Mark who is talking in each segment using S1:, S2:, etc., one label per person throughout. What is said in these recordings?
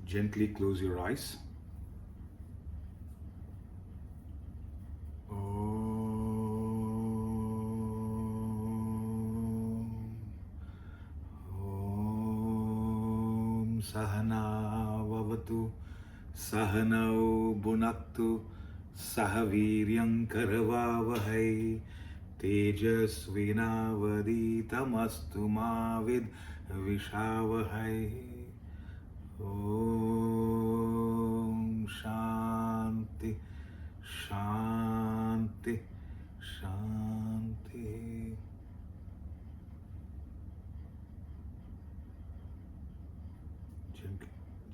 S1: Gently close your eyes. Om Sahana Vavatu Sahanau Bhunaktu Sahaviryam Karavavahai Tejasvinavaditamastu Mavid Vishavahai. Om Shanti Shanti Shanti.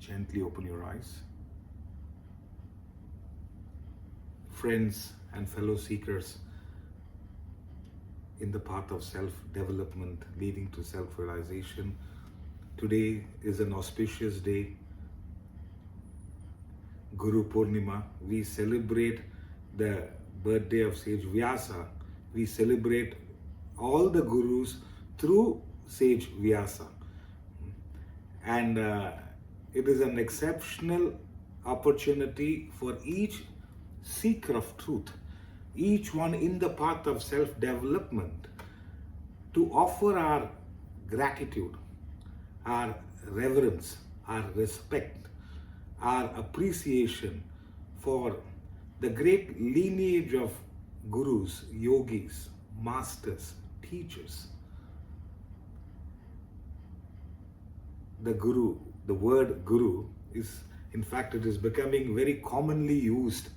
S1: Gently open your eyes. Friends and fellow seekers in the path of self-development leading to self-realization, today is an auspicious day, Guru Purnima. We celebrate the birthday of Sage Vyasa. We celebrate all the Gurus through Sage Vyasa. And it is an exceptional opportunity for each seeker of truth, each one in the path of self-development, to offer our gratitude, our reverence, our respect, our appreciation for the great lineage of gurus, yogis, masters, teachers. The guru, the word guru is, in fact, it is becoming very commonly used.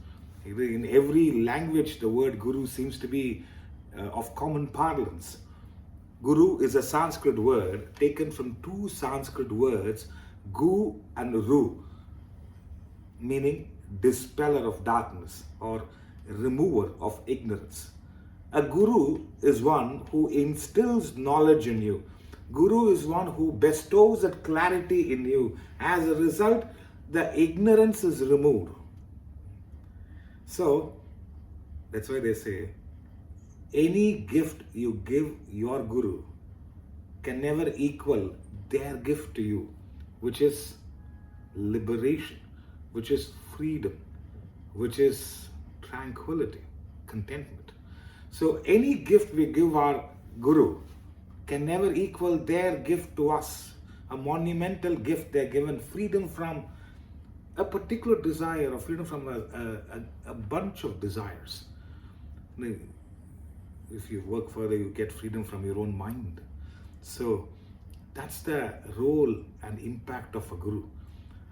S1: In every language, the word guru seems to be of common parlance. Guru is a Sanskrit word taken from two Sanskrit words, gu and ru, meaning dispeller of darkness or remover of ignorance. A guru is one who instills knowledge in you. Guru is one who bestows that clarity in you. As a result, the ignorance is removed. So, that's why they say, any gift you give your guru can never equal their gift to you, which is liberation, which is freedom, which is tranquility, contentment. So any gift we give our guru can never equal their gift to us, a monumental gift. They're given freedom from a particular desire, or freedom from a bunch of desires. If you work further, you get freedom from your own mind. So that's the role and impact of a guru.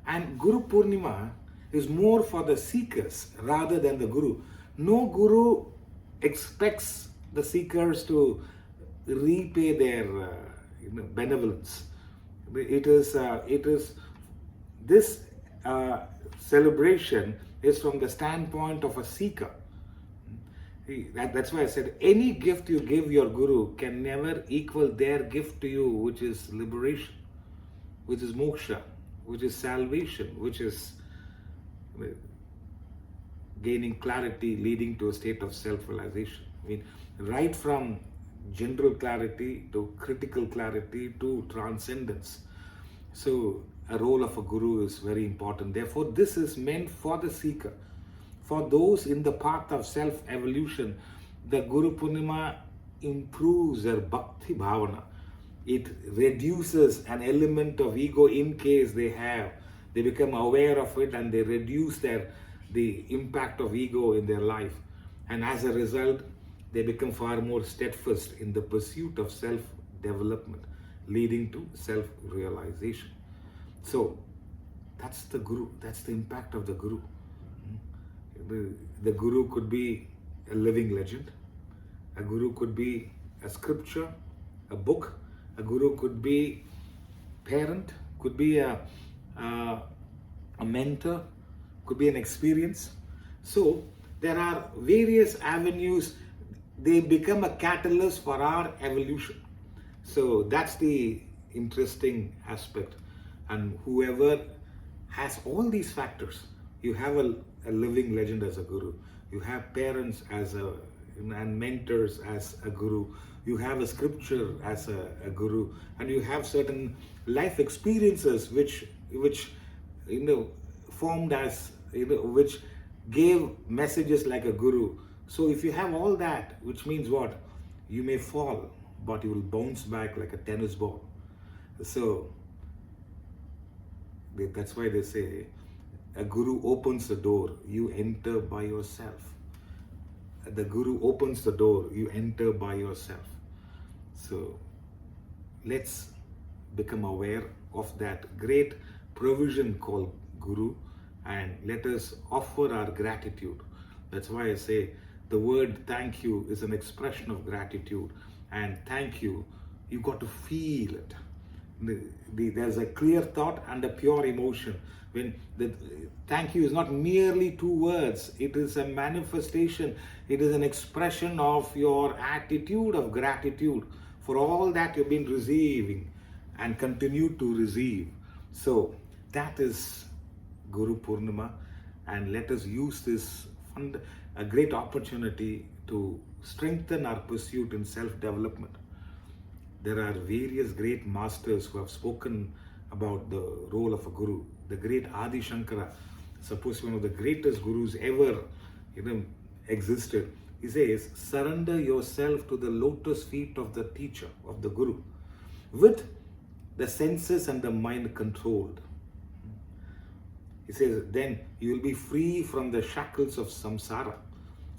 S1: And Guru Purnima is more for the seekers rather than the guru. No guru expects the seekers to repay their benevolence. It is this celebration is from the standpoint of a seeker. That's why I said any gift you give your guru can never equal their gift to you, which is liberation, which is moksha, which is salvation, which is gaining clarity leading to a state of self-realization. I mean, right from general clarity to critical clarity to transcendence. So a role of a guru is very important. Therefore, this is meant for the seeker. For those in the path of self-evolution, the Guru Purnima improves their bhakti bhavana. It reduces an element of ego in case they have. They become aware of it and they reduce the impact of ego in their life. And as a result, they become far more steadfast in the pursuit of self-development, leading to self-realization. So that's the guru, that's the impact of the guru. The guru could be a living legend. A guru could be a scripture, a book. A guru could be parent, could be a mentor, could be an experience. So there are various avenues. They become a catalyst for our evolution. So that's the interesting aspect. And whoever has all these factors, you have a living legend as a guru. You have parents and mentors as a guru. You have a scripture as a guru, and you have certain life experiences which formed as, which gave messages like a guru. So if you have all that, which means what? You may fall, but you will bounce back like a tennis ball. So that's why they say a guru opens the door, you enter by yourself. The guru opens the door, you enter by yourself. So let's become aware of that great provision called Guru, and let us offer our gratitude. That's why I say the word thank you is an expression of gratitude, and thank you, you got to feel it. There's a clear thought and a pure emotion. When the thank you is not merely two words, it is a manifestation, it is an expression of your attitude of gratitude for all that you've been receiving and continue to receive. So that is Guru Purnima, and let us use this a great opportunity to strengthen our pursuit in self-development. There are various great masters who have spoken about the role of a guru. The great Adi Shankara, supposed one of the greatest gurus ever existed. He says, surrender yourself to the lotus feet of the teacher, of the guru, with the senses and the mind controlled. He says, then you will be free from the shackles of samsara.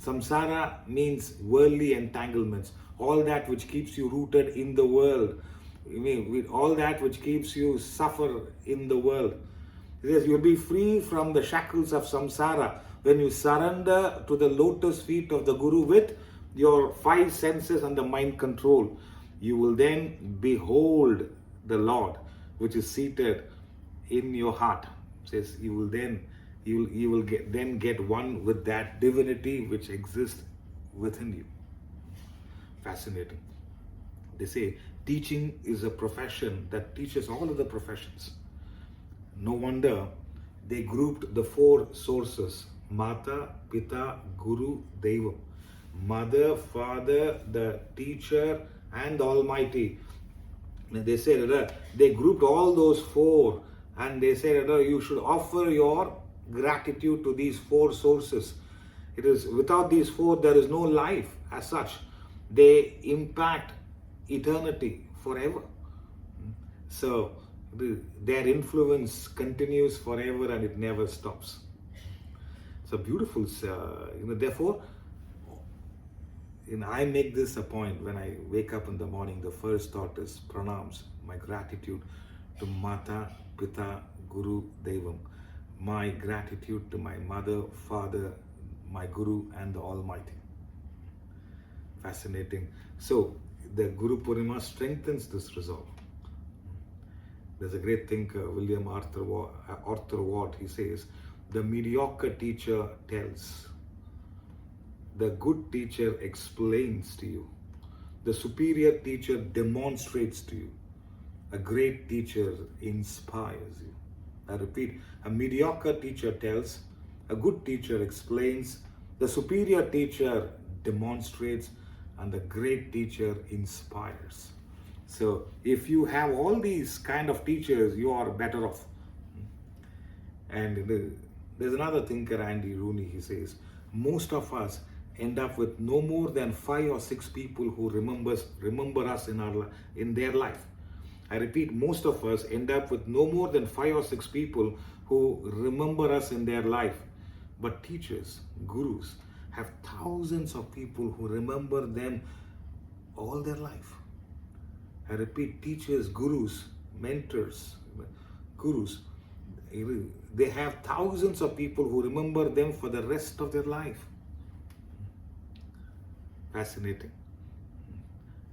S1: Samsara means worldly entanglements, all that which keeps you rooted in the world. With all that which keeps you suffer in the world. He says, you'll be free from the shackles of samsara when you surrender to the lotus feet of the guru with your five senses and the mind control. You will then behold the Lord, which is seated in your heart. It says you will get one with that divinity which exists within you. Fascinating. They say teaching is a profession that teaches all of the professions. No wonder they grouped the four sources: Mata, Pita, Guru, Devam. Mother, Father, the teacher, and the Almighty. And they said they grouped all those four, and they said you should offer your gratitude to these four sources. It is without these four there is no life as such. They impact eternity forever. So their influence continues forever and it never stops. So beautiful. Therefore, I make this a point when I wake up in the morning. The first thought is pranams, my gratitude to Mata, Pita, Guru, Devam. My gratitude to my mother, father, my Guru, and the Almighty. Fascinating. So the Guru Purnima strengthens this resolve. There's a great thinker, William Arthur Watt. He says, the mediocre teacher tells, the good teacher explains to you, the superior teacher demonstrates to you, a great teacher inspires you. I repeat, a mediocre teacher tells, a good teacher explains, the superior teacher demonstrates, and the great teacher inspires. So if you have all these kind of teachers, you are better off. And there's another thinker, Andy Rooney. He says, most of us end up with no more than 5 or 6 people who remember us in their life. I repeat, most of us end up with no more than 5 or 6 people who remember us in their life. But teachers, gurus, have thousands of people who remember them all their life. I repeat, teachers, gurus, mentors, gurus, they have thousands of people who remember them for the rest of their life. Fascinating.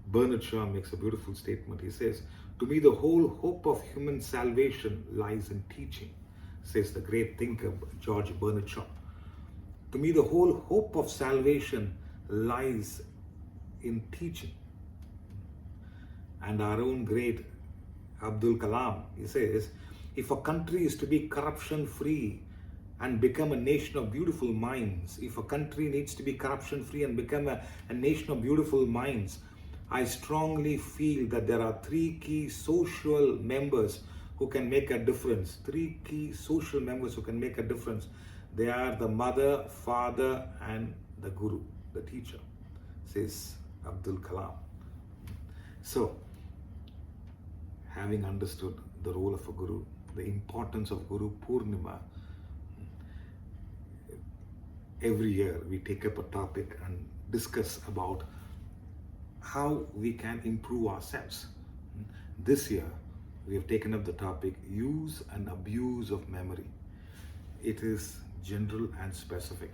S1: Bernard Shaw makes a beautiful statement. He says, to me, the whole hope of human salvation lies in teaching, says the great thinker George Bernard Shaw. To me, the whole hope of salvation lies in teaching. And our own great Abdul Kalam, he says, if a country is to be corruption-free and become a nation of beautiful minds, if a country needs to be corruption-free and become a nation of beautiful minds, I strongly feel that there are 3 key social members who can make a difference. 3 key social members who can make a difference. They are the mother, father, and the guru, the teacher, says Abdul Kalam. So, having understood the role of a guru, the importance of Guru Purnima, every year we take up a topic and discuss about how we can improve ourselves. This year, we have taken up the topic use and abuse of memory. It is general and specific.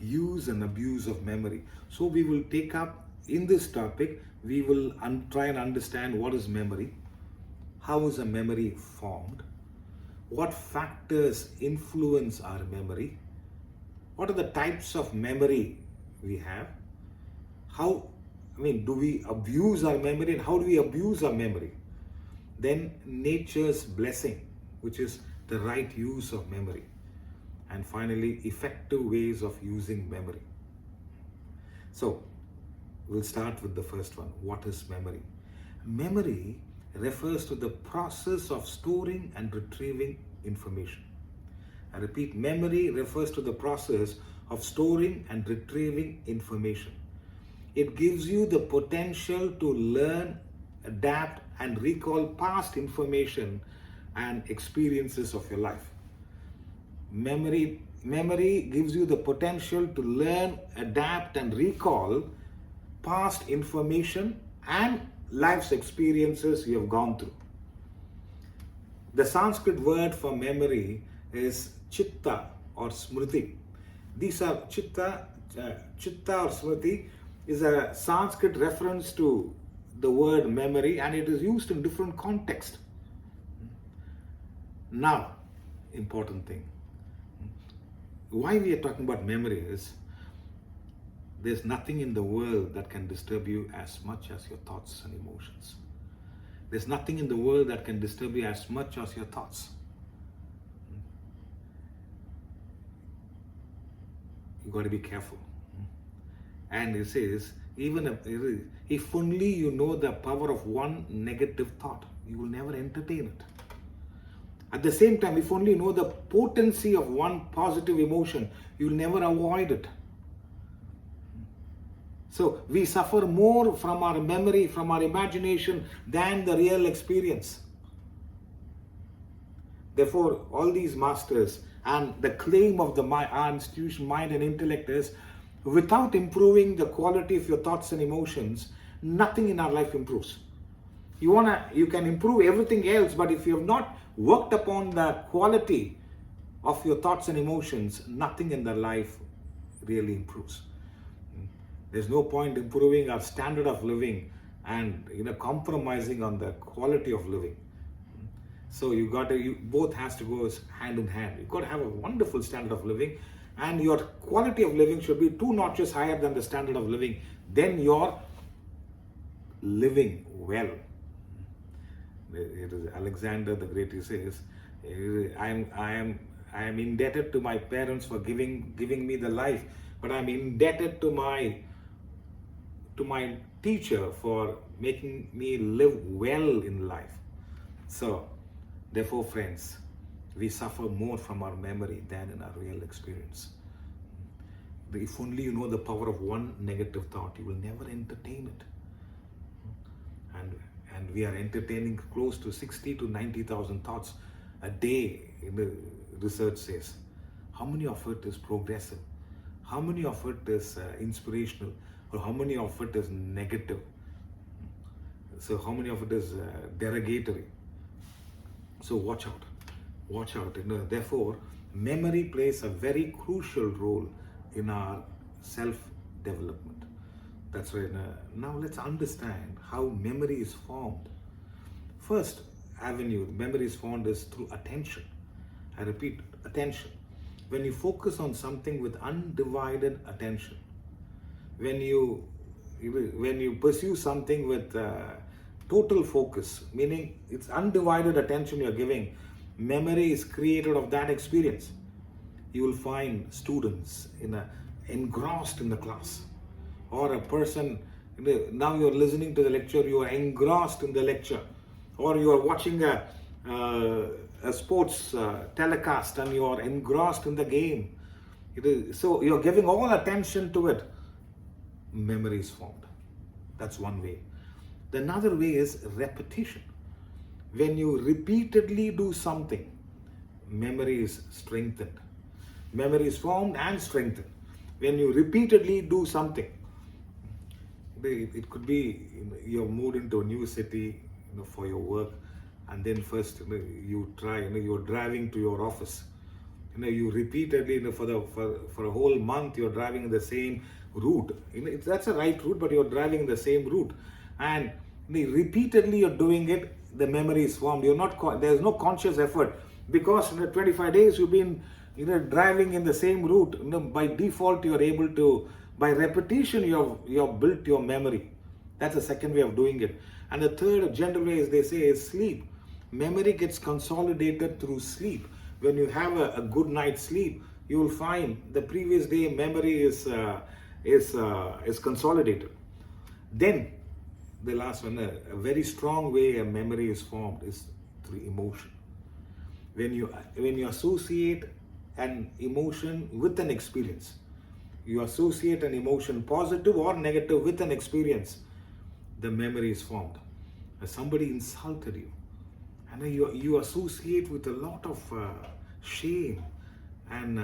S1: Use and abuse of memory. So we will take up in this topic, we will try and understand what is memory, how is a memory formed, what factors influence our memory, what are the types of memory we have, do we abuse our memory, and how do we abuse our memory? Then nature's blessing, which is the right use of memory. And finally, effective ways of using memory. So, we'll start with the first one. What is memory? Memory refers to the process of storing and retrieving information. I repeat, memory refers to the process of storing and retrieving information. It gives you the potential to learn, adapt, and recall past information and experiences of your life. Memory gives you the potential to learn, adapt, and recall past information and life's experiences you have gone through. The Sanskrit word for memory is chitta or smriti. These are chitta or smriti is a Sanskrit reference to the word memory, and it is used in different contexts. Now, important thing. Why we are talking about memory is there's nothing in the world that can disturb you as much as your thoughts and emotions. There's nothing in the world that can disturb you as much as your thoughts. You got to be careful. And it says, if only you know the power of one negative thought, you will never entertain it. At the same time, if only you know the potency of one positive emotion, you will never avoid it. So we suffer more from our memory, from our imagination than the real experience. Therefore, all these masters and the claim of our institution, mind and intellect is, without improving the quality of your thoughts and emotions, nothing in our life improves. You can improve everything else, but if you have not worked upon the quality of your thoughts and emotions, nothing in the life really improves. There's no point improving our standard of living and compromising on the quality of living. So both has to go hand in hand. You've got to have a wonderful standard of living, and your quality of living should be 2 notches higher than the standard of living. Then you're living well. It is Alexander the Great, he says, I am indebted to my parents for giving me the life, but I'm indebted to my teacher for making me live well in life. So, therefore, friends, we suffer more from our memory than in our real experience. If only you know the power of one negative thought, you will never entertain it. And we are entertaining close to 60 to 90,000 thoughts a day, the research says. How many of it is progressive? How many of it is inspirational? Or how many of it is negative? So how many of it is derogatory? So watch out. Watch out. Therefore, memory plays a very crucial role in our self-development. That's right. Now let's understand how memory is formed. First avenue memory is formed is through attention. I repeat, attention. When you focus on something with undivided attention, when you pursue something with total focus, meaning it's undivided attention you're giving, memory is created of that experience. You will find students engrossed in the class, or a person, now you're listening to the lecture, you are engrossed in the lecture, or you are watching a a sports telecast and you're engrossed in the game. So you're giving all attention to it. Memory is formed. That's one way. The another way is repetition. When you repeatedly do something, memory is strengthened. Memory is formed and strengthened. When you repeatedly do something, it could be you're moved into a new city, for your work, and then first you try, you're driving to your office. You repeatedly, for a whole month, you're driving the same route. That's a right route, but you're driving the same route, and repeatedly you're doing it. The memory is formed. There's no conscious effort, because in the 25 days you've been driving in the same route. By default, you're able to, by repetition, you've built your memory. That's the second way of doing it. And the third general way, as they say, is sleep. Memory gets consolidated through sleep. When you have a good night's sleep, you will find the previous day memory is consolidated. Then the last one, a very strong way a memory is formed is through emotion. When you associate an emotion with an experience, you associate an emotion, positive or negative, with an experience, the memory is formed. Somebody insulted you, and you associate with a lot of shame and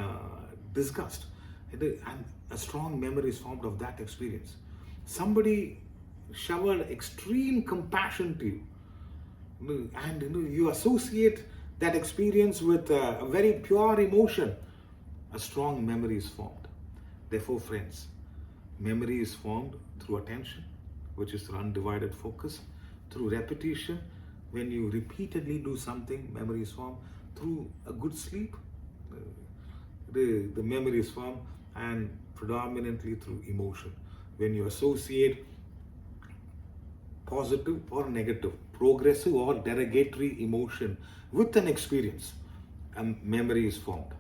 S1: disgust, and a strong memory is formed of that experience. Somebody showered extreme compassion to you, and you associate that experience with a very pure emotion, a strong memory is formed. Therefore, friends, memory is formed through attention, which is through undivided focus, through repetition. When you repeatedly do something, memory is formed. Through a good sleep, the memory is formed, and predominantly through emotion. When you associate positive or negative, progressive or derogatory emotion with an experience, memory is formed.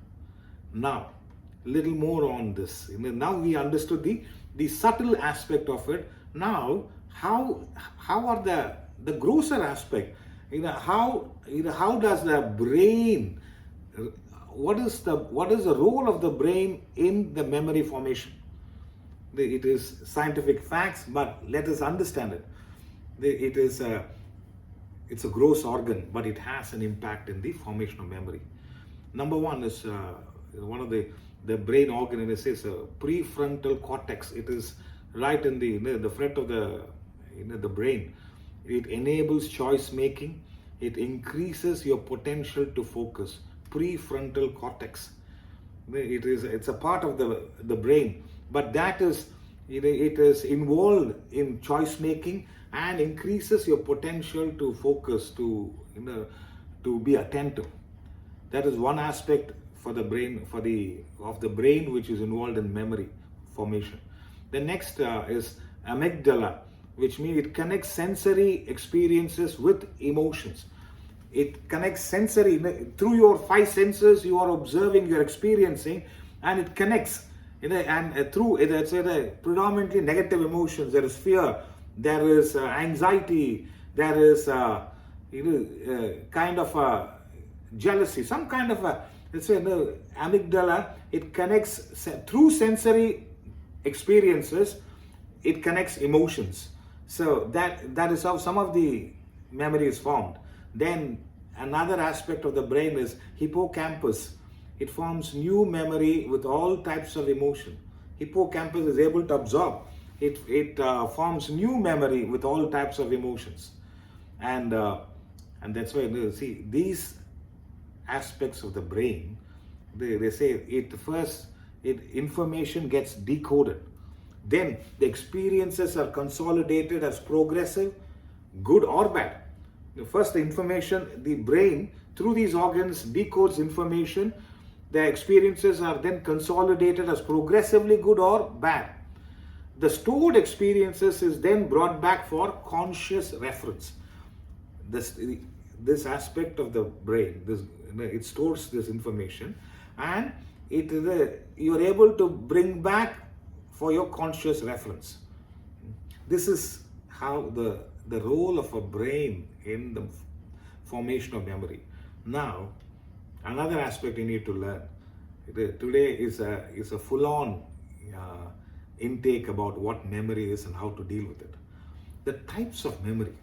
S1: Now, little more on this. Now we understood the subtle aspect of it. Now, how are the grosser aspect? How does the brain? What is the role of the brain in the memory formation? It is scientific facts, but let us understand it. It's a gross organ, but it has an impact in the formation of memory. Number one is one of the brain organ, and it says prefrontal cortex. It is right in the front of the brain. It enables choice making. It increases your potential to focus. Prefrontal cortex. It's a part of the brain, but that is it is involved in choice making and increases your potential to focus, to be attentive. That is one aspect for the brain, of the brain, which is involved in memory formation. The next is amygdala, which means it connects sensory experiences with emotions. It connects sensory, through your five senses you are observing, you are experiencing, and it connects. And through it's predominantly negative emotions. There is fear, there is anxiety, there is kind of jealousy, some kind of amygdala. It connects through sensory experiences. It connects emotions. So that is how some of the memory is formed. Then another aspect of the brain is hippocampus. It forms new memory with all types of emotion. Hippocampus is able to absorb. It forms new memory with all types of emotions, and that's why see these aspects of the brain. They say information gets decoded. Then the experiences are consolidated as progressive, good or bad. First, the information, the brain through these organs decodes information. The experiences are then consolidated as progressively good or bad. The stored experiences is then brought back for conscious reference. This aspect of the brain, it stores this information, and you're able to bring back for your conscious reference. This is how the role of a brain in the formation of memory. Now, another aspect you need to learn. Today is a full-on intake about what memory is and how to deal with it. The types of memory.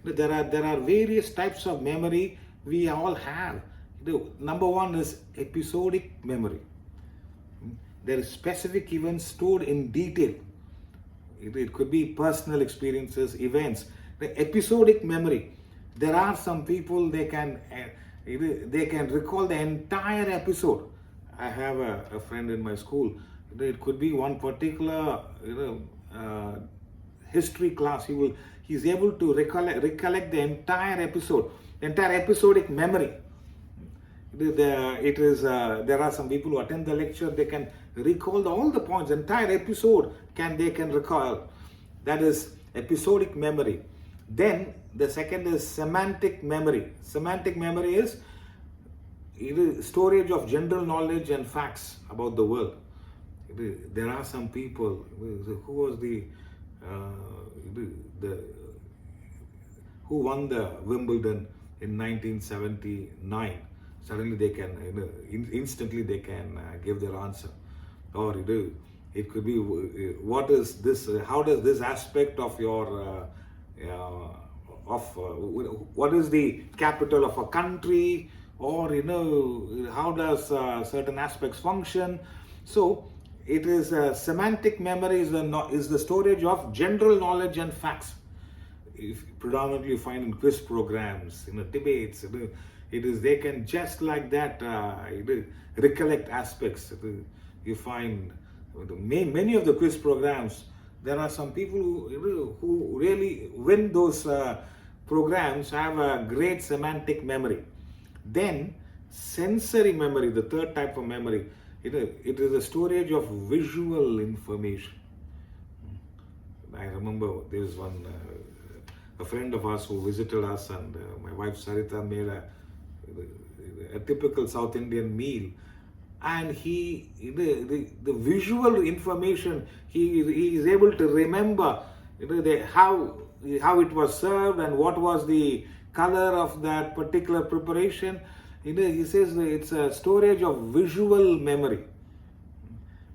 S1: There are various types of memory we all have. Number one is episodic memory. There is specific events stored in detail. It could be personal experiences, events. The episodic memory. There are some people they can recall the entire episode. I have a friend in my school. It could be one particular history class. He's able to recollect the entire episode, the entire episodic memory. There are some people who attend the lecture, they can recall all the points, entire episode they can recall. That is episodic memory. Then the second is semantic memory. Semantic memory is storage of general knowledge and facts about the world. There are some people who was who won the Wimbledon in 1979. Suddenly they can, instantly they can give their answer. Or it could be, what is this, how does this aspect of your, what is the capital of a country, or how does certain aspects function. So it is semantic memory is the storage of general knowledge and facts. Predominantly you find in quiz programs, debates, they can just like that recollect aspects. You find many of the quiz programs, there are some people who really win those programs, have a great semantic memory. Then sensory memory, the third type of memory, it is a storage of visual information. I remember there was a friend of ours who visited us, and my wife Sarita made a typical South Indian meal, and the visual information, he is able to remember how it was served and what was the color of that particular preparation. He says it's a storage of visual memory.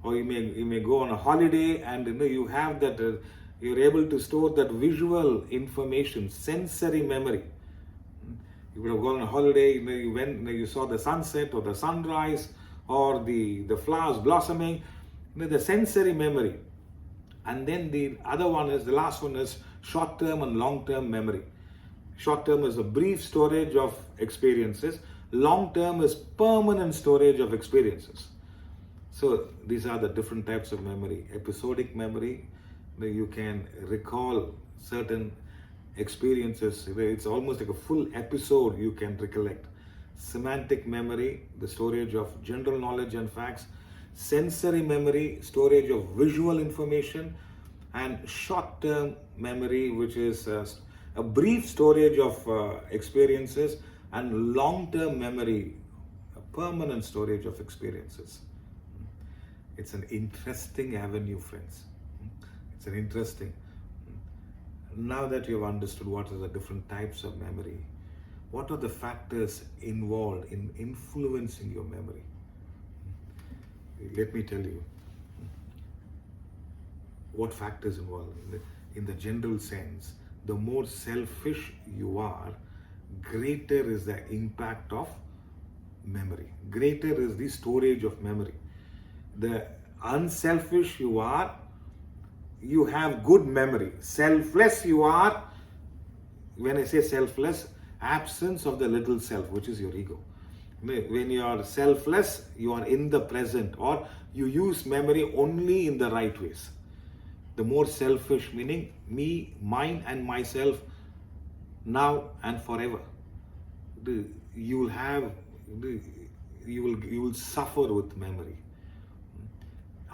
S1: Or you may go on a holiday and you have that you're able to store that visual information, sensory memory. You would have gone on a holiday, you saw the sunset or the sunrise or the flowers blossoming, the sensory memory. And then the last one is short-term and long-term memory. Short-term is a brief storage of experiences. Long-term is permanent storage of experiences. So these are the different types of memory. Episodic memory, you can recall certain experiences. It's almost like a full episode you can recollect. Semantic memory, the storage of general knowledge and facts. Sensory memory, storage of visual information. And short-term memory, which is a brief storage of experiences. And long-term memory, a permanent storage of experiences. It's an interesting avenue, friends. It's an interesting. Now that you've understood what are the different types of memory, what are the factors involved in influencing your memory? Let me tell you what factors involved. In the general sense, the more selfish you are, greater is the impact of memory. Greater is the storage of memory. The unselfish you are, you have good memory. Selfless you are, when I say selfless, absence of the little self, which is your ego. When you are selfless, you are in the present, or you use memory only in the right ways. The more selfish, meaning me, mine and myself, now and forever. You will suffer with memory.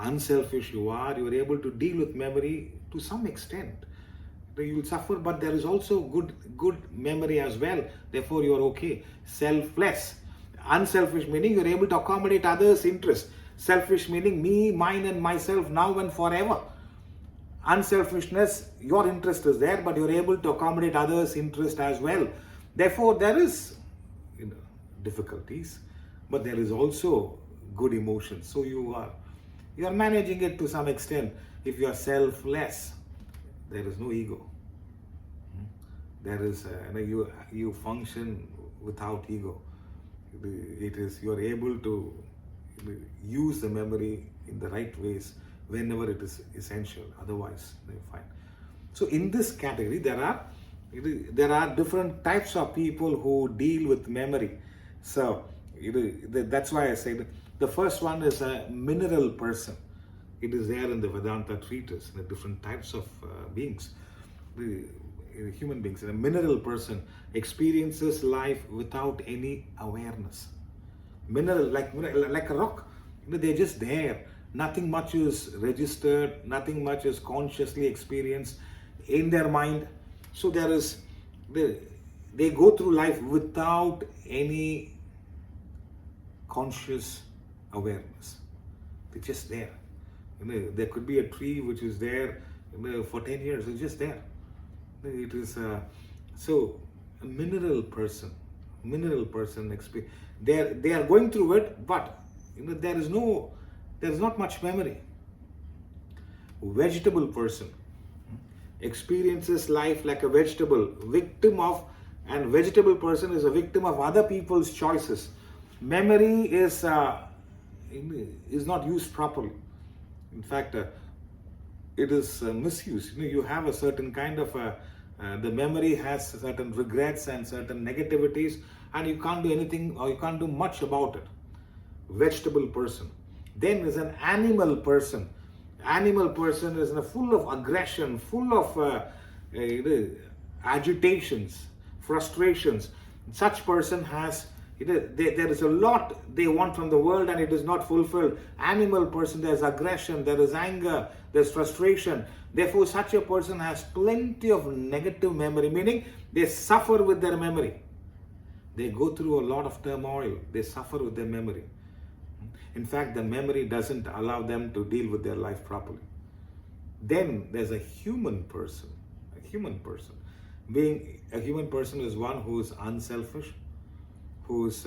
S1: Unselfish you are able to deal with memory to some extent. You will suffer, but there is also good memory as well. Therefore, you are okay. Selfless. Unselfish meaning you are able to accommodate others' interests. Selfish meaning me, mine and myself now and forever. Unselfishness, your interest is there, but you are able to accommodate others' interest as well. Therefore, there is difficulties, but there is also good emotions. So you are managing it to some extent. If you are selfless, there is no ego. There is you function without ego. It is you are able to use the memory in the right ways whenever it is essential. Otherwise, you're fine. So in this category, there are different types of people who deal with memory. So that's why I said the first one is a mineral person. It is there in the Vedanta treatise, the different types of beings. The human beings. A mineral person experiences life without any awareness. Mineral, like a rock. They're just there. Nothing much is registered. Nothing much is consciously experienced in their mind. So they go through life without any conscious awareness. They're just there. There could be a tree which is there for 10 years. It's just there. It is so a mineral person experience. They are going through it, but there is not much memory. Vegetable person experiences life like a vegetable, and vegetable person is a victim of other people's choices. Memory is not used properly. In fact, it is misused. You have a certain kind of the memory has certain regrets and certain negativities, and you can't do anything or you can't do much about it. Vegetable person. Then is an animal person. Animal person is full of aggression, full of agitations, frustrations. Such person has there is a lot they want from the world and it is not fulfilled. Animal person, there is aggression, there is anger, there is frustration. Therefore, such a person has plenty of negative memory, meaning they suffer with their memory. They go through a lot of turmoil. They suffer with their memory. In fact, the memory doesn't allow them to deal with their life properly. Then there's a human person. A human person. Being a human person is one who is unselfish, who is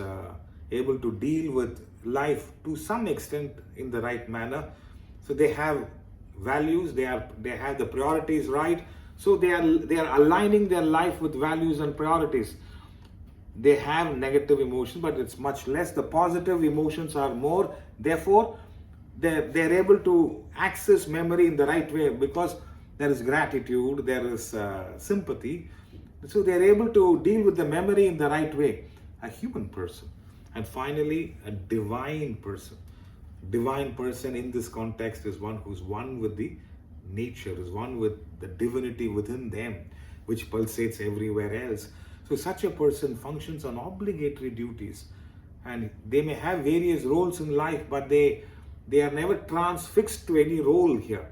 S1: able to deal with life to some extent in the right manner. So they have values, they have the priorities right. So they are aligning their life with values and priorities. They have negative emotions, but it's much less. The positive emotions are more. Therefore, they're able to access memory in the right way because there is gratitude, there is sympathy. So they're able to deal with the memory in the right way. A human person. And finally, a divine person. Divine person in this context is one who's one with the nature, is one with the divinity within them, which pulsates everywhere else. So such a person functions on obligatory duties, and they may have various roles in life, but they are never transfixed to any role here.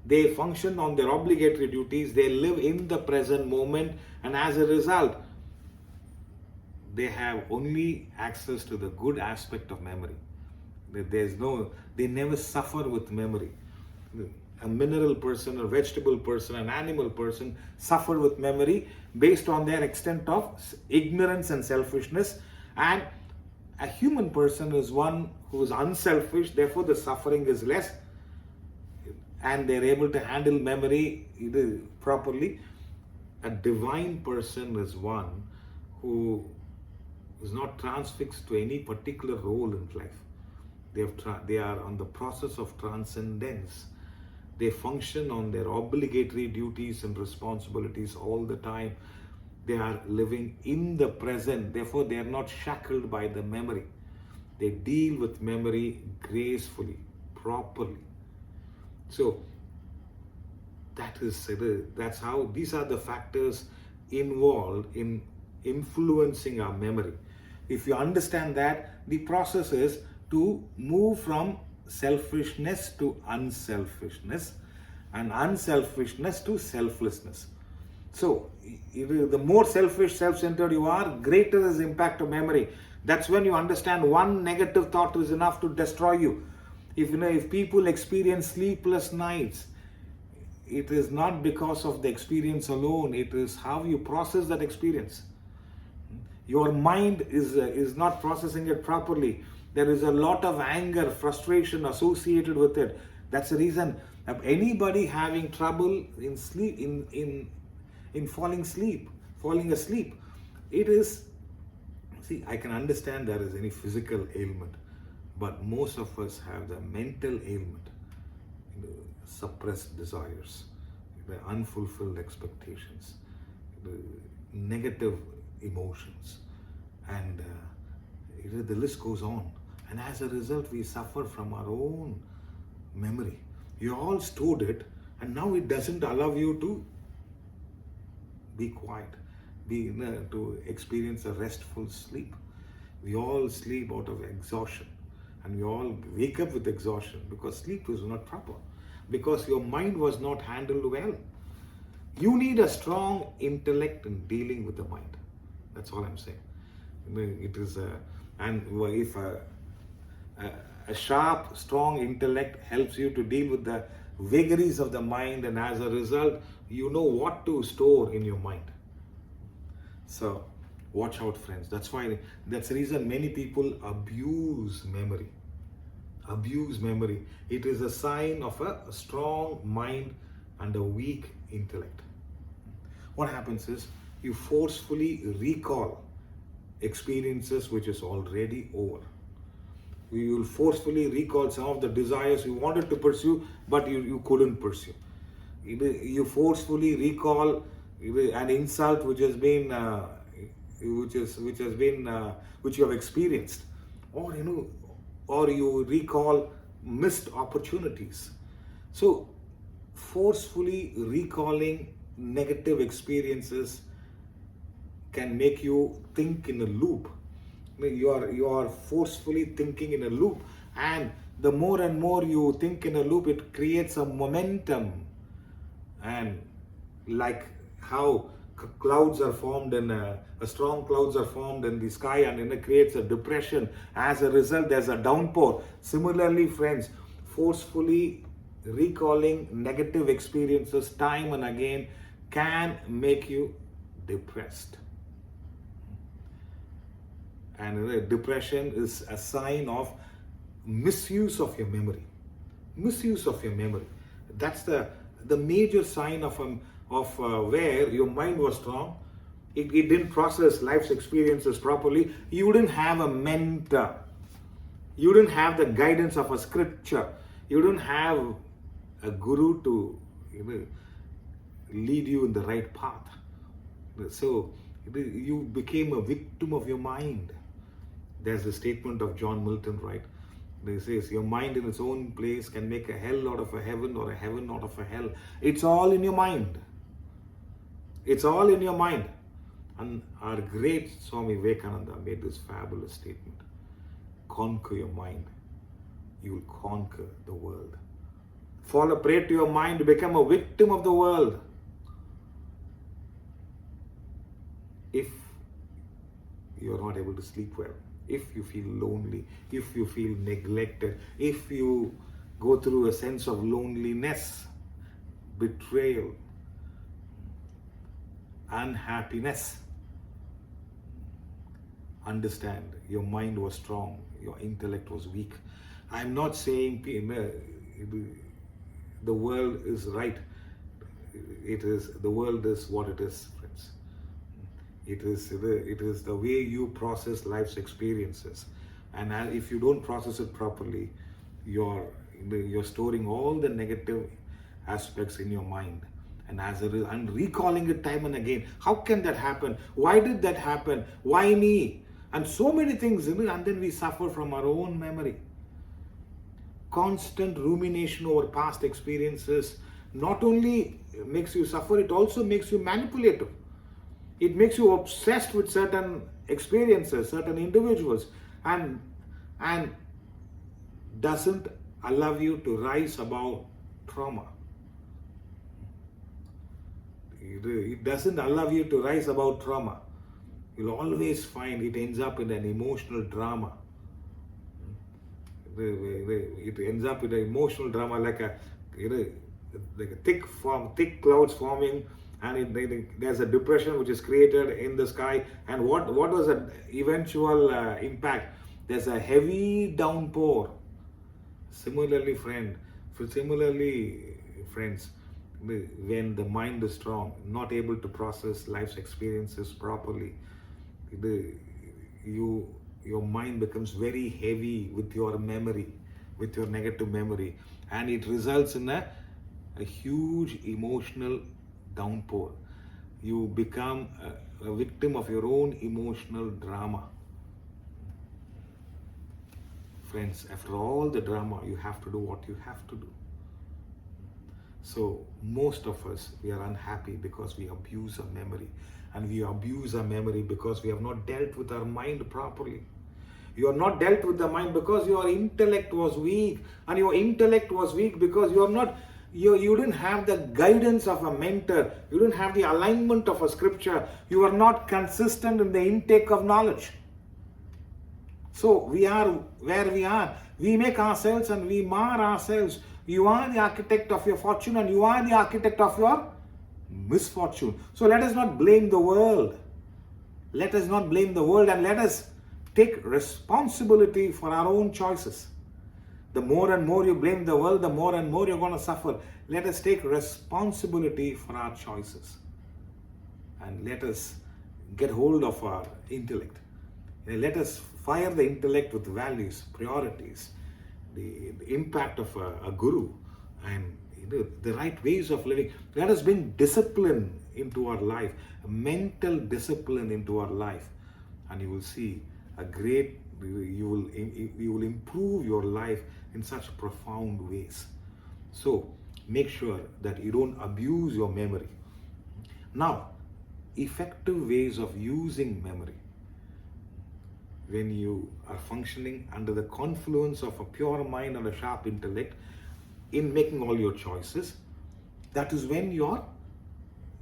S1: They function on their obligatory duties, they live in the present moment, and as a result, they have only access to the good aspect of memory. They never suffer with memory. A mineral person, a vegetable person, an animal person suffer with memory based on their extent of ignorance and selfishness. And a human person is one who is unselfish, therefore the suffering is less and they're able to handle memory properly. A divine person is one who is not transfixed to any particular role in life. They are on the process of transcendence. They function on their obligatory duties and responsibilities all the time. They are living in the present. Therefore, they are not shackled by the memory. They deal with memory gracefully, properly. So, that's how these are the factors involved in influencing our memory. If you understand that, the process is to move from selfishness to unselfishness and unselfishness to selflessness. So, the more selfish, self-centered you are, greater is the impact of memory. That's when you understand one negative thought is enough to destroy you. If people experience sleepless nights, it is not because of the experience alone, it is how you process that experience. Your mind is not processing it properly. There is a lot of anger, frustration associated with it. That's the reason of anybody having trouble in sleep, in falling asleep. It is, see, I can understand there is any physical ailment, but most of us have the mental ailment, the suppressed desires, the unfulfilled expectations, the negative emotions, and the list goes on. And as a result, we suffer from our own memory. You all stored it, and now it doesn't allow you to be quiet, to experience a restful sleep. We all sleep out of exhaustion, and we all wake up with exhaustion because sleep was not proper, because your mind was not handled well. You need a strong intellect in dealing with the mind. That's all I'm saying. It is and if a sharp, strong intellect helps you to deal with the vagaries of the mind, and as a result, you know what to store in your mind. So, watch out, friends. That's the reason many people abuse memory. Abuse memory. It is a sign of a strong mind and a weak intellect. What happens is you forcefully recall experiences which is already over. You will forcefully recall some of the desires you wanted to pursue, but you couldn't pursue. You forcefully recall an insult which has been which you have experienced, or you recall missed opportunities. So forcefully recalling negative experiences can make you think in a loop. You are forcefully thinking in a loop, and the more and more you think in a loop, it creates a momentum. And like how clouds are formed and strong clouds are formed in the sky, and it creates a depression. As a result, there's a downpour. Similarly, friends, forcefully recalling negative experiences time and again can make you depressed. And depression is a sign of misuse of your memory. Misuse of your memory. That's the major sign of where your mind was strong. It didn't process life's experiences properly. You didn't have a mentor. You didn't have the guidance of a scripture. You didn't have a guru to lead you in the right path. So you became a victim of your mind. There's a statement of John Milton, right? He says, your mind in its own place can make a hell out of a heaven or a heaven out of a hell. It's all in your mind. It's all in your mind. And our great Swami Vivekananda made this fabulous statement. Conquer your mind. You will conquer the world. Fall a prey to your mind, become a victim of the world. If you are not able to sleep well, if you feel lonely, if you feel neglected, if you go through a sense of loneliness, betrayal, unhappiness, understand your mind was strong, your intellect was weak. I'm not saying the world is right. The world is what it is, friends. It is the way you process life's experiences, and if you don't process it properly, you're storing all the negative aspects in your mind, and recalling it time and again. How can that happen? Why did that happen? Why me? And so many things, and then we suffer from our own memory. Constant rumination over past experiences not only makes you suffer, it also makes you manipulative. It makes you obsessed with certain experiences, certain individuals, and doesn't allow you to rise above trauma. It doesn't allow you to rise above trauma. You'll always find it ends up in an emotional drama. It ends up in an emotional drama, like a thick clouds forming and there's a depression which is created in the sky. And what was the eventual impact? There's a heavy downpour. Similarly, friends, when the mind is strong, not able to process life's experiences properly, your mind becomes very heavy with your memory, with your negative memory, and it results in a huge emotional downpour. You become a victim of your own emotional drama. Friends, after all the drama, you have to do what you have to do. So most of us, we are unhappy because we abuse our memory. And we abuse our memory because we have not dealt with our mind properly. You are not dealt with the mind because your intellect was weak. And your intellect was weak because you didn't have the guidance of a mentor. You didn't have the alignment of a scripture. You are not consistent in the intake of knowledge. So we are where we are. We make ourselves and we mar ourselves. You are the architect of your fortune and you are the architect of your misfortune. So let us not blame the world. Let us not blame the world, and let us take responsibility for our own choices. The more and more you blame the world, the more and more you're going to suffer. Let us take responsibility for our choices. And let us get hold of our intellect. Let us fire the intellect with values, priorities, the impact of a guru, and the right ways of living. Let us bring discipline into our life, mental discipline into our life, and you will see you will improve your life in such profound ways. So make sure that you don't abuse your memory. Now, effective ways of using memory. When you are functioning under the confluence of a pure mind and a sharp intellect in making all your choices, that is when you're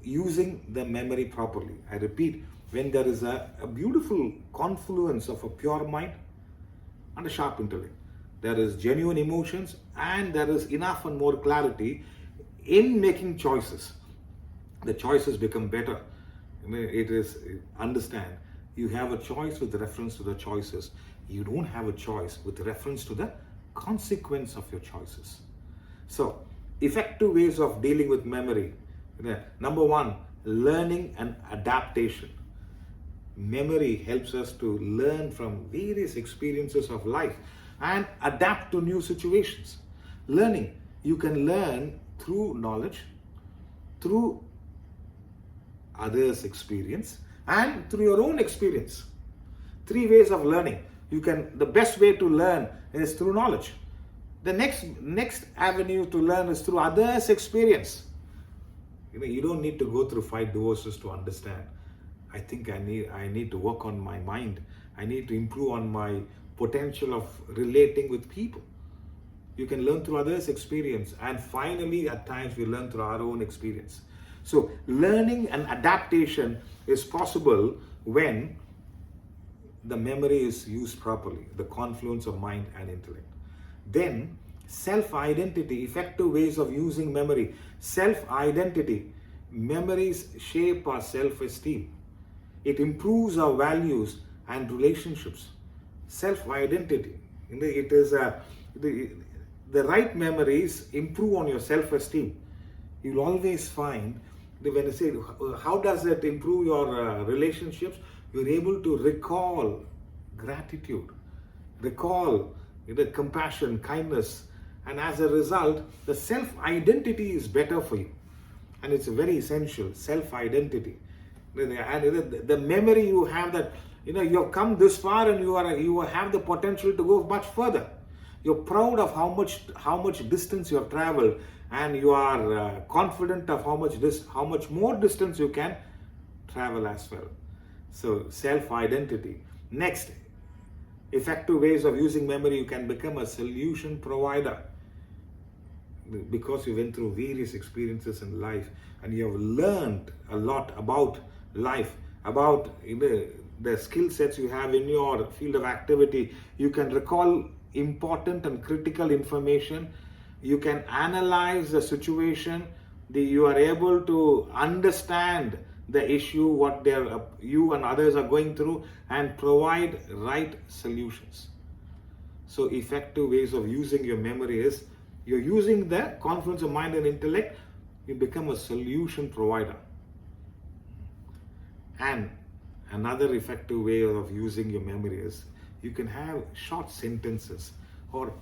S1: using the memory properly. I repeat, when there is a beautiful confluence of a pure mind and a sharp intellect, there is genuine emotions and there is enough and more clarity in making choices. The choices become better. It is, understand, you have a choice with reference to the choices. You don't have a choice with reference to the consequence of your choices. So, effective ways of dealing with memory. Number one, learning and adaptation. Memory helps us to learn from various experiences of life and adapt to new situations. Learning, you can learn through knowledge, through others' experience, and through your own experience. 3 ways of learning. The best way to learn is through knowledge. The next avenue to learn is through others' experience. You don't need to go through 5 divorces to understand. I think I need to work on my mind. I need to improve on my potential of relating with people. You can learn through others' experience, and finally, at times, we learn through our own experience. So, learning and adaptation is possible when the memory is used properly, the confluence of mind and intellect. Then, self-identity, effective ways of using memory. Self-identity, memories shape our self-esteem. It improves our values and relationships. Self-identity, it is the right memories improve on your self-esteem. You'll always find, when I say, how does it improve your relationships? You're able to recall gratitude, recall the compassion, kindness, and as a result, the self-identity is better for you. And it's very essential, self-identity. And the memory you have that, you have come this far and you have the potential to go much further. You're proud of how much distance you have traveled, and you are confident of how much more distance you can travel as well. So self-identity. Next, effective ways of using memory. You can become a solution provider because you went through various experiences in life and you have learned a lot about life, about the skill sets you have in your field of activity. You can recall important and critical information. You can analyze the situation You are able to understand the issue, what you and others are going through, and provide right solutions. So effective ways of using your memory is, you're using the confluence of mind and intellect, you become a solution provider. And another effective way of using your memory is, you can have short sentences, or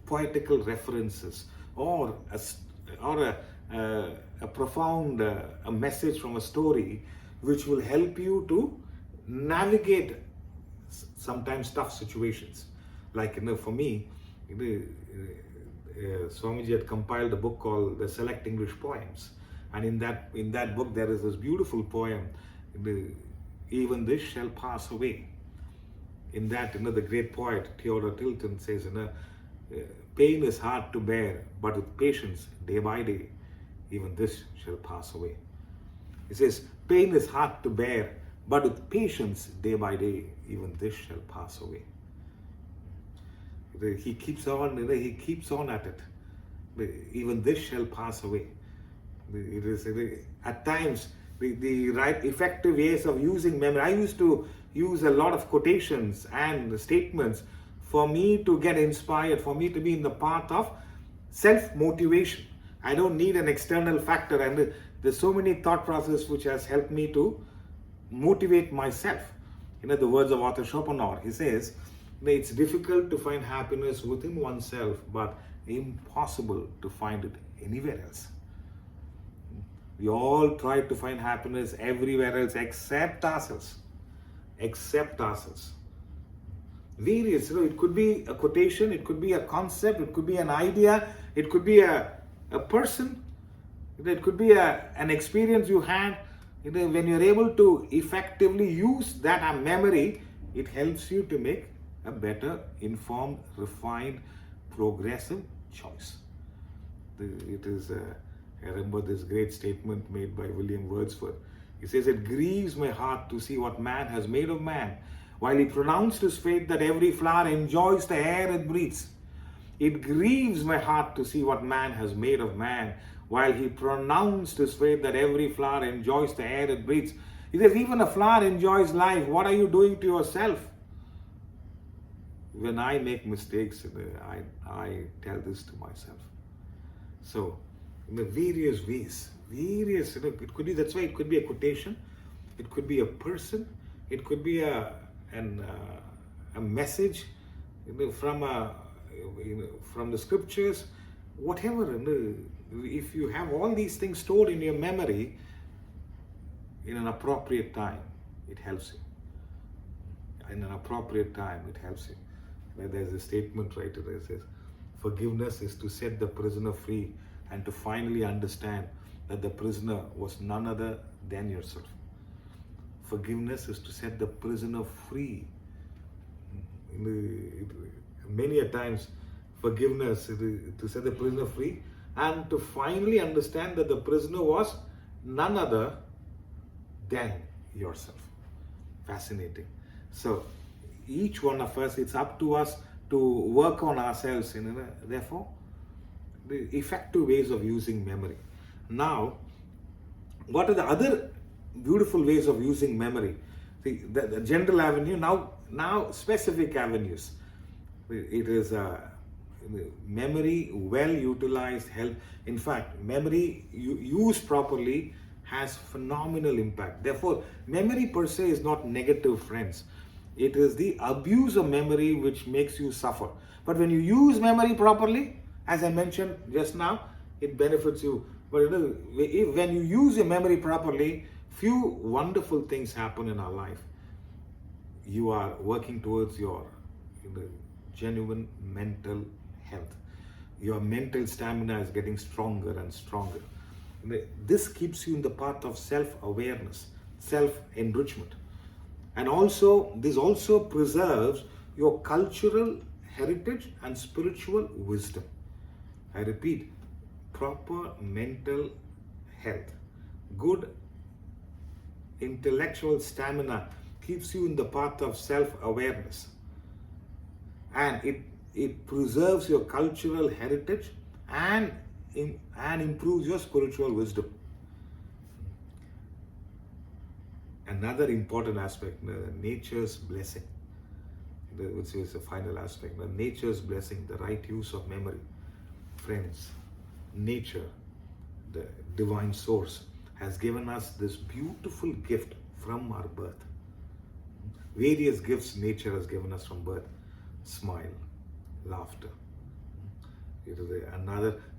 S1: poetical references, or a profound a message from a story, which will help you to navigate sometimes tough situations. Like, for me, Swamiji had compiled a book called The Select English Poems, and in that book there is this beautiful poem, "Even this shall pass away." In that, the great poet Theodore Tilton says, pain is hard to bear, but with patience, day by day, even this shall pass away. He says, pain is hard to bear, but with patience, day by day, even this shall pass away. He keeps on at it. Even this shall pass away. It is at times the right effective ways of using memory. I used to use a lot of quotations and statements for me to get inspired, for me to be in the path of self-motivation. I don't need an external factor, and there's so many thought processes which has helped me to motivate myself. The words of Arthur Schopenhauer, he says, it's difficult to find happiness within oneself, but impossible to find it anywhere else. We all try to find happiness everywhere else except ourselves. Except ourselves. Various, it could be a quotation, it could be a concept, it could be an idea, it could be a person, it could be an experience you had. When you're able to effectively use that memory, it helps you to make a better, informed, refined, progressive choice. I remember this great statement made by William Wordsworth. He says, "It grieves my heart to see what man has made of man, while he pronounced his faith that every flower enjoys the air it breathes. It grieves my heart to see what man has made of man, while he pronounced his faith that every flower enjoys the air it breathes." He says, even a flower enjoys life. What are you doing to yourself? When I make mistakes, I tell this to myself. So, in the various ways, it could be, that's why it could be a quotation, it could be a person, it could be a message from the scriptures, whatever. If you have all these things stored in your memory, in an appropriate time, it helps you. In an appropriate time, it helps you. There's a statement right there that says, forgiveness is to set the prisoner free and to finally understand that the prisoner was none other than yourself. Forgiveness is to set the prisoner free. Many a times, forgiveness is to set the prisoner free and to finally understand that the prisoner was none other than yourself. Fascinating. So, each one of us, it's up to us to work on ourselves. Therefore, the effective ways of using memory. Now, what are the other beautiful ways of using memory? See, the general avenue, now specific avenues. It is memory well utilized help. In fact, memory used properly has phenomenal impact. Therefore, memory per se is not negative, friends. It is the abuse of memory which makes you suffer. But when you use memory properly, as I mentioned just now, it benefits you. But when you use your memory properly, few wonderful things happen in our life. You are working towards your genuine mental health. Your mental stamina is getting stronger and stronger. This keeps you in the path of self-awareness, self-enrichment. And also, this also preserves your cultural heritage and spiritual wisdom. I repeat, proper mental health, good intellectual stamina keeps you in the path of self-awareness. And it preserves your cultural heritage and and improves your spiritual wisdom. Another important aspect, nature's blessing, which is the final aspect, nature's blessing, the right use of memory. Friends, nature, the divine source, has given us this beautiful gift from our birth. Various gifts nature has given us from birth. Smile, laughter. It is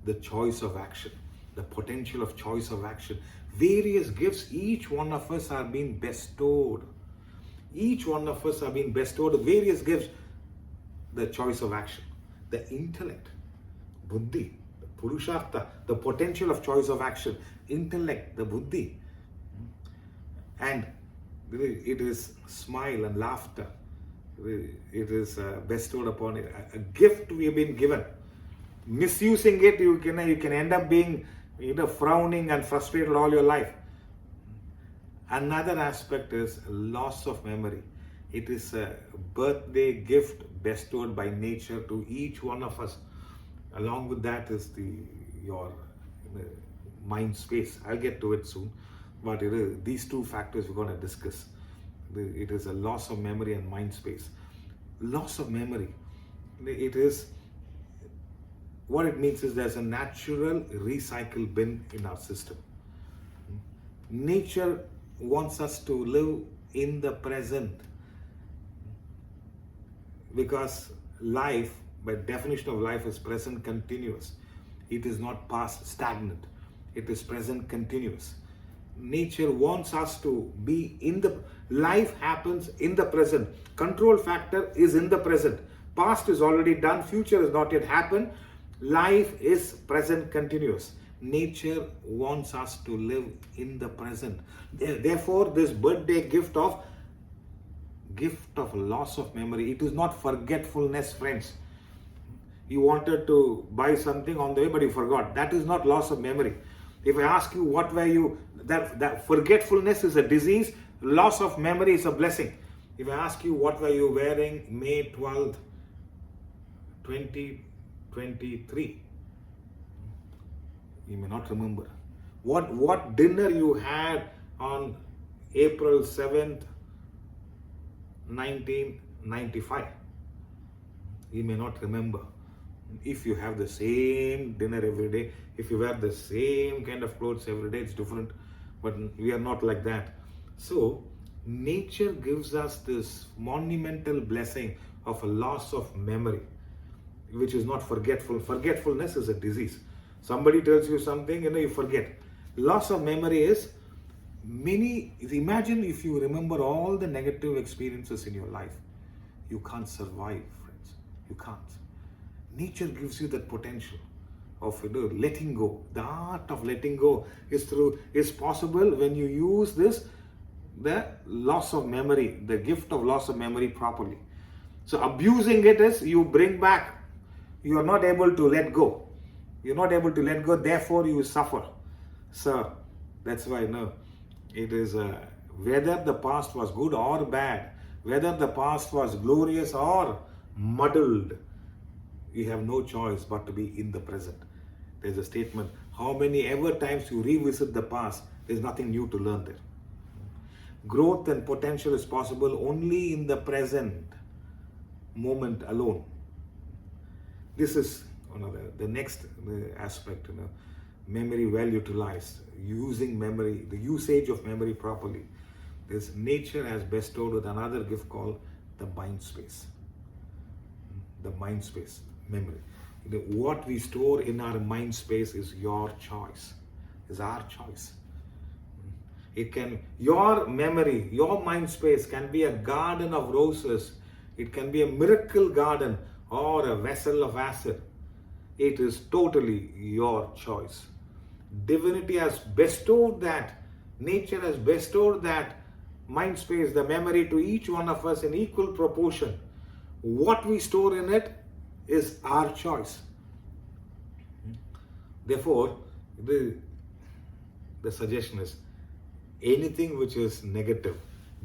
S1: the choice of action, the potential of choice of action. Various gifts, each one of us are being bestowed. Each one of us are being bestowed various gifts. The choice of action, the intellect, buddhi, the purushartha, the potential of choice of action, intellect, the buddhi. And it is smile and laughter. It is bestowed upon it. A gift we have been given. Misusing it, you can end up being frowning and frustrated all your life. Another aspect is loss of memory. It is a birthday gift bestowed by nature to each one of us. Along with that is your mind space. I'll get to it soon. But these two factors we're going to discuss. It is a loss of memory and mind space. Loss of memory. It is, what it means is there's a natural recycle bin in our system. Nature wants us to live in the present, because life, by definition of life, is present continuous. It is not past stagnant. It is present continuous. Nature wants us to be in the, life happens in the present. Control factor is in the present. Past is already done, future has not yet happened. Life is present continuous. Nature wants us to live in the present. Therefore, this birthday gift of loss of memory, it is not forgetfulness, friends. You wanted to buy something on the way, but you forgot. That is not loss of memory. If I ask you what were you, that forgetfulness is a disease, loss of memory is a blessing. If I ask you what were you wearing May 12th, 2023, you may not remember. What dinner you had on April 7th, 1995, you may not remember. If you have the same dinner every day, if you wear the same kind of clothes every day, it's different. But we are not like that. So nature gives us this monumental blessing of a loss of memory, which is not forgetful. Forgetfulness is a disease. Somebody tells you something, you forget. Loss of memory is imagine if you remember all the negative experiences in your life, you can't survive, friends. You can't. Nature gives you that potential of letting go. The art of letting go is possible when you use the loss of memory, the gift of loss of memory properly. So abusing it is you bring back. You are not able to let go. You're not able to let go, therefore you suffer. So that's why it is whether the past was good or bad, whether the past was glorious or muddled, you have no choice but to be in the present. There's a statement, how many ever times you revisit the past, there's nothing new to learn there. Growth and potential is possible only in the present moment alone. This is the next aspect, memory well utilized, using memory, the usage of memory properly. This nature has bestowed with another gift called the mind space. The mind space, memory. What we store in our mind space is your choice, is our choice. Your memory, your mind space can be a garden of roses. It can be a miracle garden or a vessel of acid. It is totally your choice. Divinity has bestowed that, nature has bestowed that mind space, the memory to each one of us in equal proportion. What we store in it is our choice. Therefore, the suggestion is anything which is negative,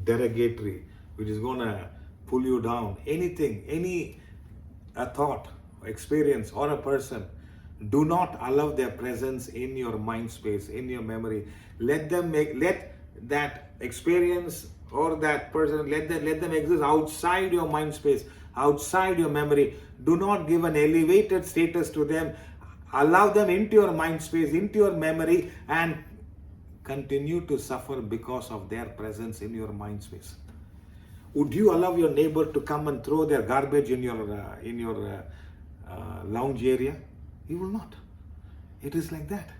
S1: derogatory, which is going to pull you down, anything, a thought, experience, or a person, Do not allow their presence in your mind space, in your memory. Let that experience or that person, let them exist outside your mind space, outside your memory. Do not give an elevated status to them. Allow them into your mind space, into your memory, and continue to suffer because of their presence in your mind space. Would you allow your neighbor to come and throw their garbage in your lounge area? You will not. It is like that.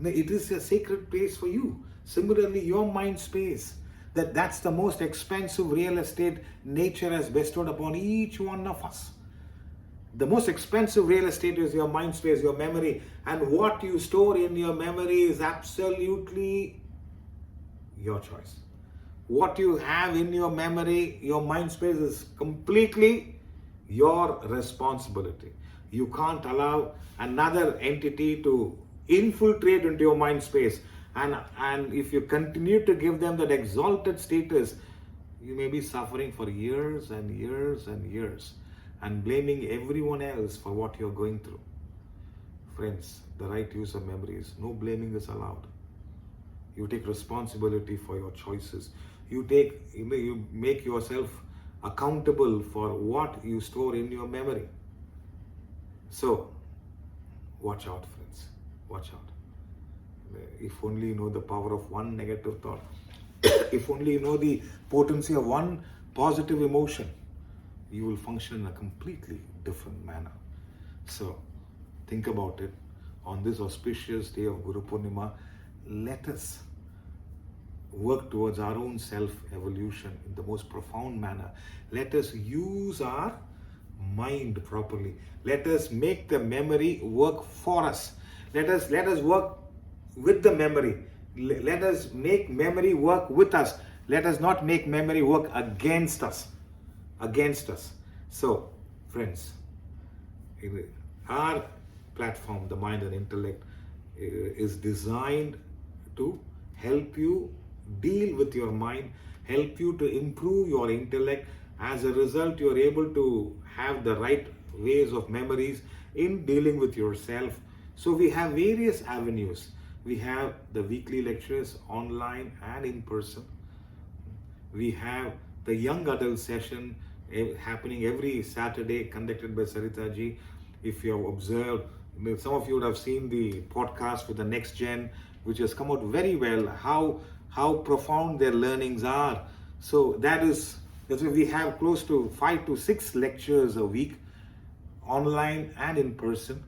S1: It is a sacred place for you. Similarly, your mind space, that's the most expensive real estate nature has bestowed upon each one of us. The most expensive real estate is your mind space, your memory. And what you store in your memory is absolutely your choice. What you have in your memory, your mind space, is completely your responsibility. You can't allow another entity to infiltrate into your mind space. And if you continue to give them that exalted status, you may be suffering for years and years and years and blaming everyone else for what you're going through. Friends, the right use of memory is no blaming is allowed. You take responsibility for your choices. You make yourself accountable for what you store in your memory. So, watch out, friends. Watch out. If only you know the power of one negative thought, if only you know the potency of one positive emotion, you will function in a completely different manner. So, think about it. On this auspicious day of Guru Purnima, let us work towards our own self-evolution in the most profound manner. Let us use our mind properly. Let us make the memory work for us. Let us work with the memory. Let us make memory work with us. Let us not make memory work against us. So, friends, our platform, the Mind and Intellect, is designed to help you deal with your mind, help you to improve your intellect. As a result, you are able to have the right ways of memories in dealing with yourself. So we have various avenues. We have the weekly lectures online and in person. We have the young adult session happening every Saturday, conducted by Sarita ji. If you have observed, some of you would have seen the podcast with the next gen, which has come out very well, how profound their learnings are. So that's why we have close to 5 to 6 lectures a week, online and in person.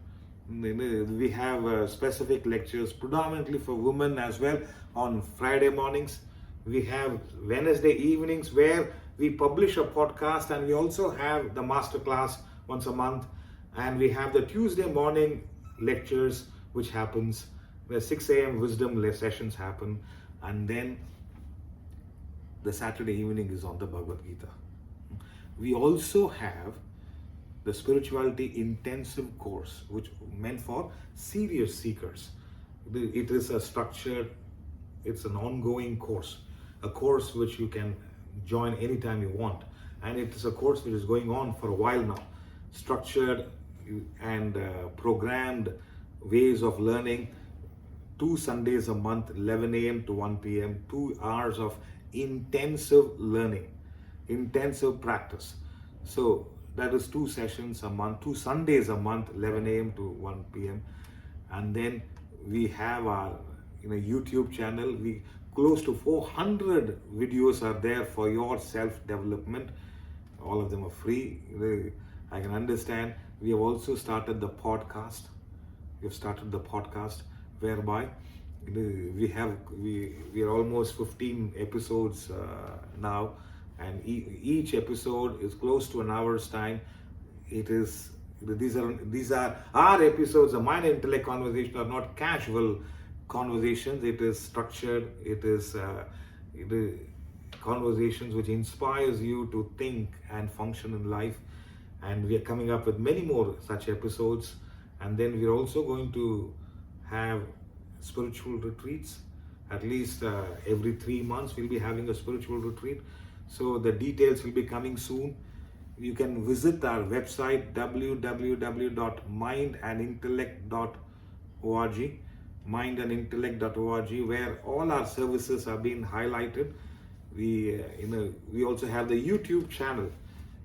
S1: We have specific lectures predominantly for women as well on Friday mornings. We have Wednesday evenings where we publish a podcast, and we also have the masterclass once a month. And we have the Tuesday morning lectures, which happens where 6 a.m. wisdom sessions happen. And then the Saturday evening is on the Bhagavad Gita. We also have the spirituality intensive course, which meant for serious seekers. It is a structured, it's an ongoing course, a course which you can join anytime you want. And it is a course which is going on for a while now. Structured and programmed ways of learning. 2 Sundays a month, 11 a.m. to 1 p.m., 2 hours of intensive learning, intensive practice. So that is 2 sessions a month, 2 Sundays a month, 11 a.m. to 1 p.m. And then we have our YouTube channel. We close to 400 videos are there for your self-development. All of them are free. I can understand. We have also started the podcast. Whereby we are almost 15 episodes now, and each episode is close to an hour's time. These are our episodes. The Mind and Intellect conversations are not casual conversations. It is structured. It is conversations which inspires you to think and function in life. And we are coming up with many more such episodes. And then we're also going to have spiritual retreats. At least every 3 months we'll be having a spiritual retreat. So the details will be coming soon. you can visit our website www.mindandintellect.org, mindandintellect.org, where all our services are being highlighted. We also have the YouTube channel.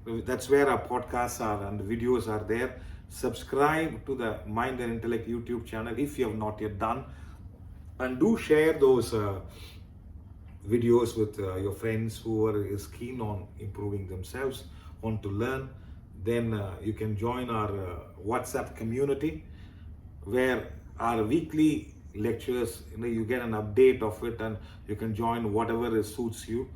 S1: That's where our podcasts are and the videos are there. Subscribe to the Mind and Intellect YouTube channel if you have not yet done, and do share those videos with your friends who is keen on improving themselves, want to learn. Then you can join our WhatsApp community, where our weekly lectures, you get an update of it, and you can join whatever suits you.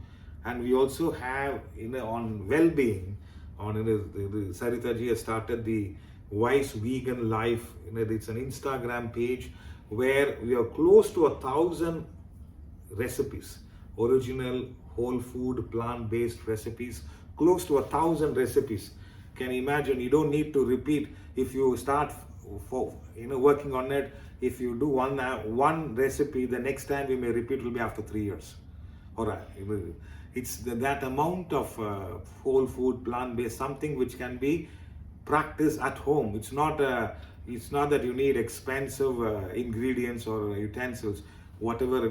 S1: And we also have on well-being, Sarita ji has started the Wise Vegan Life. It's an Instagram page where we are close to 1,000 recipes, original whole food plant-based recipes, close to 1,000 recipes. Can you imagine? You don't need to repeat. If you start working on it, if you do one recipe, the next time we may repeat will be after 3 years. All right, it's that amount of whole food plant-based, something which can be practiced at home. It's not that you need expensive ingredients or utensils. Whatever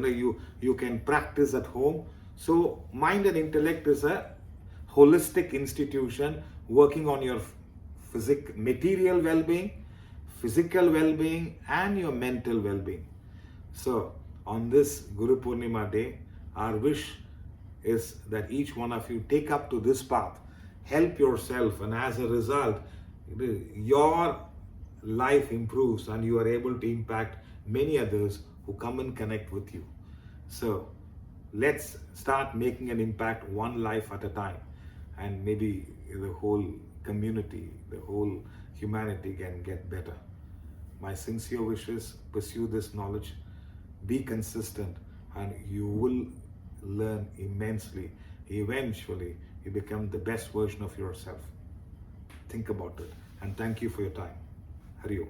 S1: you can practice at home. So Mind and Intellect is a holistic institution working on your material well-being, physical well-being, and your mental well-being. So on this Guru Purnima day, our wish is that each one of you take up to this path, help yourself, and as a result, your life improves and you are able to impact many others who come and connect with you. So let's start making an impact one life at a time, and maybe the whole community, the whole humanity can get better. My sincere wishes: pursue this knowledge, be consistent, and you will learn immensely. Eventually, you become the best version of yourself. Think about it, and thank you for your time. Hari Om.